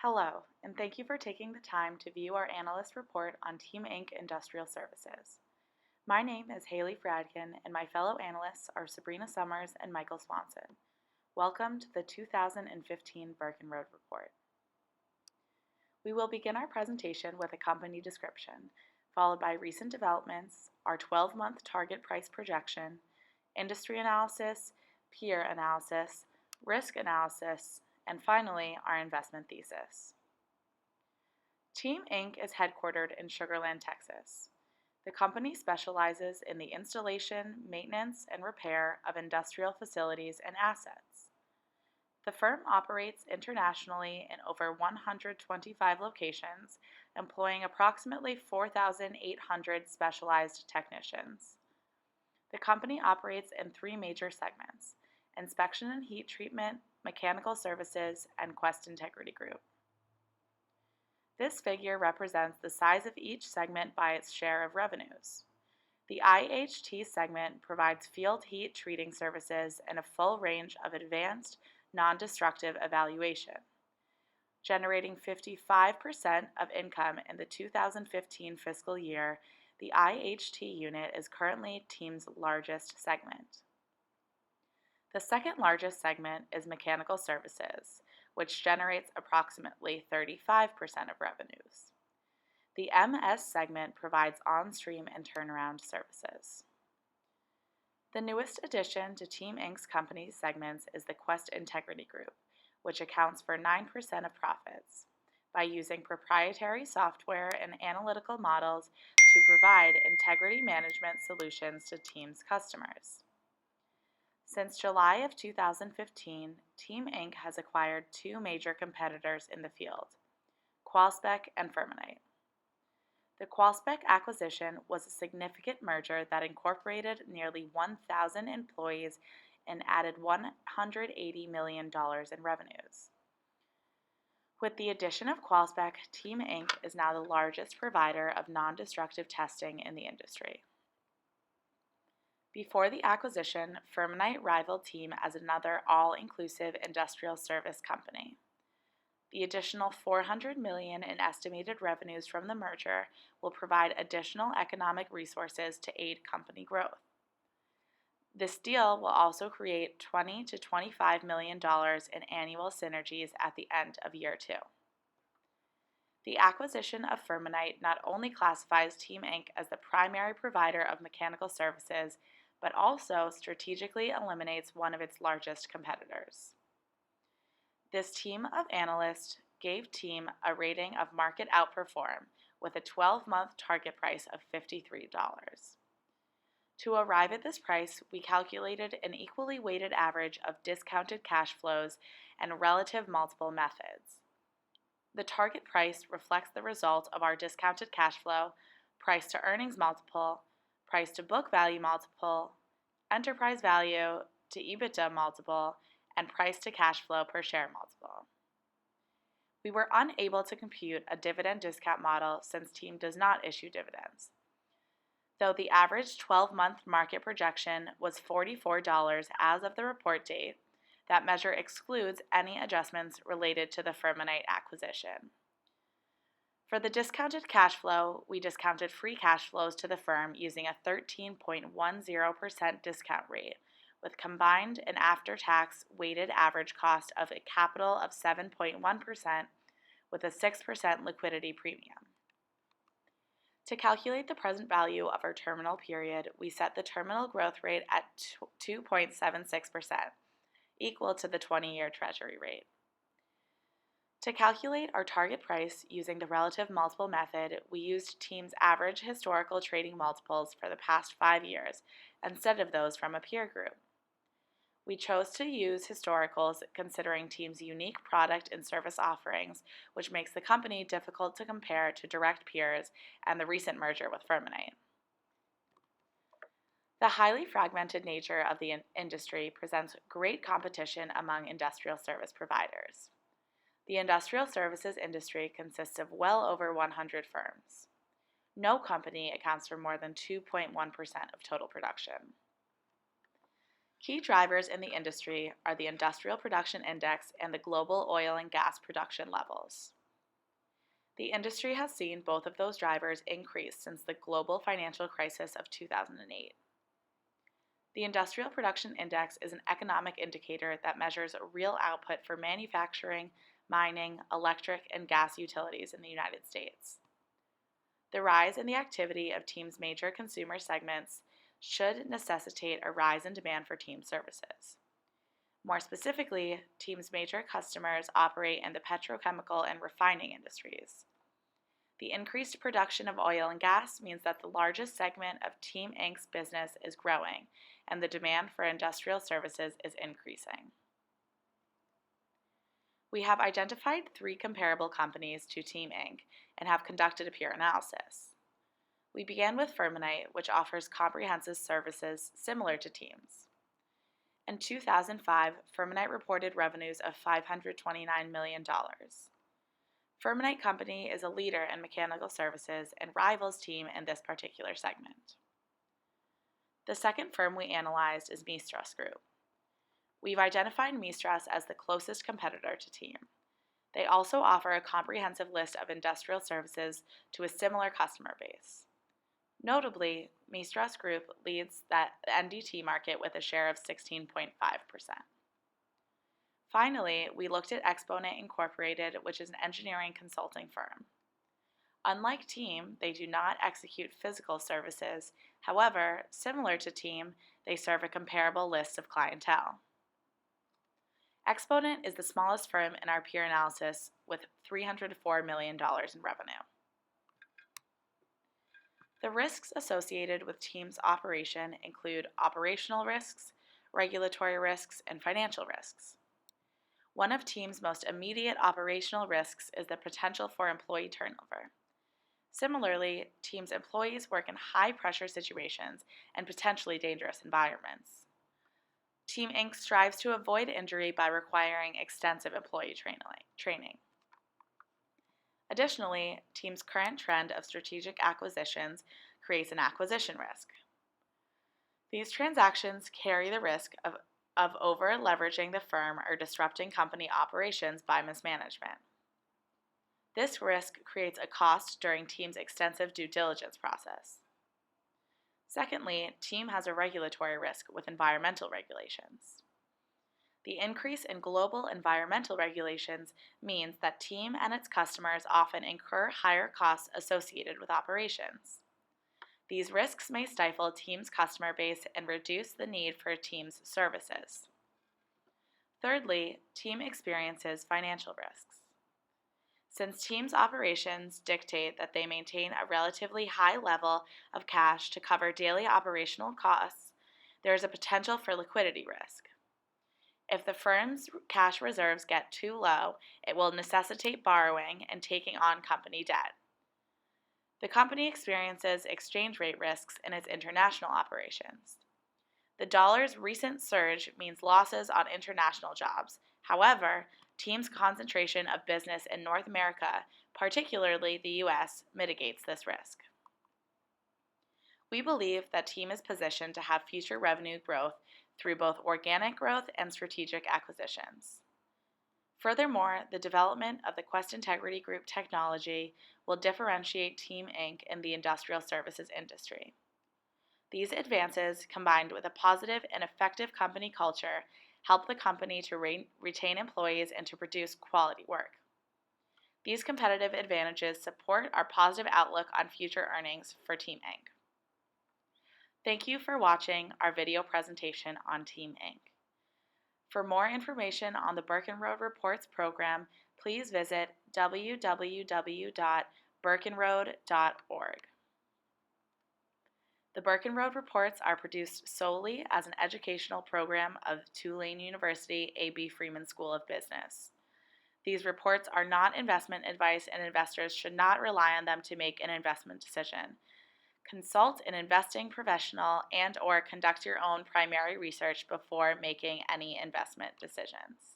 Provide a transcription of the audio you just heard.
Hello, and thank you for taking the time to view our analyst report on Team Inc. Industrial Services. My name is Haley Fradkin, and my fellow analysts are Sabrina Summers and Michael Swanson. Welcome to the 2015 Birken Road Report. We will begin our presentation with a company description, followed by recent developments, our 12-month target price projection, industry analysis, peer analysis, risk analysis, and finally, our investment thesis. Team Inc. is headquartered in Sugar Land, Texas. The company specializes in the installation, maintenance, and repair of industrial facilities and assets. The firm operates internationally in over 125 locations, employing approximately 4,800 specialized technicians. The company operates in three major segments: inspection and heat treatment, mechanical services, and Quest Integrity Group. This figure represents the size of each segment by its share of revenues. The IHT segment provides field heat treating services and a full range of advanced, non-destructive evaluation. Generating 55% of income in the 2015 fiscal year, the IHT unit is currently Team's largest segment. The second largest segment is mechanical services, which generates approximately 35% of revenues. The MS segment provides on-stream and turnaround services. The newest addition to Team Inc.'s company segments is the Quest Integrity Group, which accounts for 9% of profits, by using proprietary software and analytical models to provide integrity management solutions to Team's customers. Since July of 2015, Team Inc. has acquired two major competitors in the field, Qualspec and Firmenich. The Qualspec acquisition was a significant merger that incorporated nearly 1,000 employees and added $180 million in revenues. With the addition of Qualspec, Team Inc. is now the largest provider of non-destructive testing in the industry. Before the acquisition, Firmenich rivaled Team as another all-inclusive industrial service company. The additional $400 million in estimated revenues from the merger will provide additional economic resources to aid company growth. This deal will also create $20 to $25 million in annual synergies at the end of year two. The acquisition of Firmenich not only classifies Team Inc. as the primary provider of mechanical services, but also strategically eliminates one of its largest competitors. This team of analysts gave Team a rating of market outperform with a 12-month target price of $53. To arrive at this price, we calculated an equally weighted average of discounted cash flows and relative multiple methods. The target price reflects the result of our discounted cash flow, price to earnings multiple, price to book value multiple, enterprise value to EBITDA multiple, and price to cash flow per share multiple. We were unable to compute a dividend discount model since Team does not issue dividends. Though the average 12-month market projection was $44 as of the report date, that measure excludes any adjustments related to the Firmenich acquisition. For the discounted cash flow, we discounted free cash flows to the firm using a 13.10% discount rate, with combined and after-tax weighted average cost of a capital of 7.1% with a 6% liquidity premium. To calculate the present value of our terminal period, we set the terminal growth rate at 2.76%, equal to the 20-year Treasury rate. To calculate our target price using the relative multiple method, we used Team's average historical trading multiples for the past 5 years instead of those from a peer group. We chose to use historicals considering Team's unique product and service offerings, which makes the company difficult to compare to direct peers and the recent merger with Firmenich. The highly fragmented nature of the industry presents great competition among industrial service providers. The industrial services industry consists of well over 100 firms. No company accounts for more than 2.1% of total production. Key drivers in the industry are the Industrial Production Index and the global oil and gas production levels. The industry has seen both of those drivers increase since the global financial crisis of 2008. The Industrial Production Index is an economic indicator that measures real output for manufacturing, mining, electric, and gas utilities in the United States. The rise in the activity of TEAM's major consumer segments should necessitate a rise in demand for TEAM services. More specifically, TEAM's major customers operate in the petrochemical and refining industries. The increased production of oil and gas means that the largest segment of Team Inc.'s business is growing, and the demand for industrial services is increasing. We have identified 3 comparable companies to Team Inc. and have conducted a peer analysis. We began with Firmenich, which offers comprehensive services similar to Team's. In 2005, Firmenich reported revenues of $529 million. Firmenich Company is a leader in mechanical services and rivals Team in this particular segment. The second firm we analyzed is Mistras Group. We've identified Mistras as the closest competitor to Team. They also offer a comprehensive list of industrial services to a similar customer base. Notably, Mistras Group leads the NDT market with a share of 16.5%. Finally, we looked at Exponent Incorporated, which is an engineering consulting firm. Unlike Team, they do not execute physical services. However, similar to Team, they serve a comparable list of clientele. Exponent is the smallest firm in our peer analysis with $304 million in revenue. The risks associated with Team's operation include operational risks, regulatory risks, and financial risks. One of Team's most immediate operational risks is the potential for employee turnover. Similarly, Team's employees work in high-pressure situations and potentially dangerous environments. Team Inc. strives to avoid injury by requiring extensive employee training. Additionally, Team's current trend of strategic acquisitions creates an acquisition risk. These transactions carry the risk of over-leveraging the firm or disrupting company operations by mismanagement. This risk creates a cost during Team's extensive due diligence process. Secondly, Team has a regulatory risk with environmental regulations. The increase in global environmental regulations means that Team and its customers often incur higher costs associated with operations. These risks may stifle Team's customer base and reduce the need for Team's services. Thirdly, Team experiences financial risks. Since Team's operations dictate that they maintain a relatively high level of cash to cover daily operational costs, there is a potential for liquidity risk. If the firm's cash reserves get too low, it will necessitate borrowing and taking on company debt. The company experiences exchange rate risks in its international operations. The dollar's recent surge means losses on international jobs. However, Team's concentration of business in North America, particularly the U.S., mitigates this risk. We believe that Team is positioned to have future revenue growth through both organic growth and strategic acquisitions. Furthermore, the development of the Quest Integrity Group technology will differentiate Team Inc. in the industrial services industry. These advances, combined with a positive and effective company culture, help the company to retain employees and to produce quality work. These competitive advantages support our positive outlook on future earnings for Team Inc. Thank you for watching our video presentation on Team Inc. For more information on the Birkenroad Reports program, please visit www.birkenroad.org. The Birkenroad Reports are produced solely as an educational program of Tulane University A.B. Freeman School of Business. These reports are not investment advice, and investors should not rely on them to make an investment decision. Consult an investing professional and/or conduct your own primary research before making any investment decisions.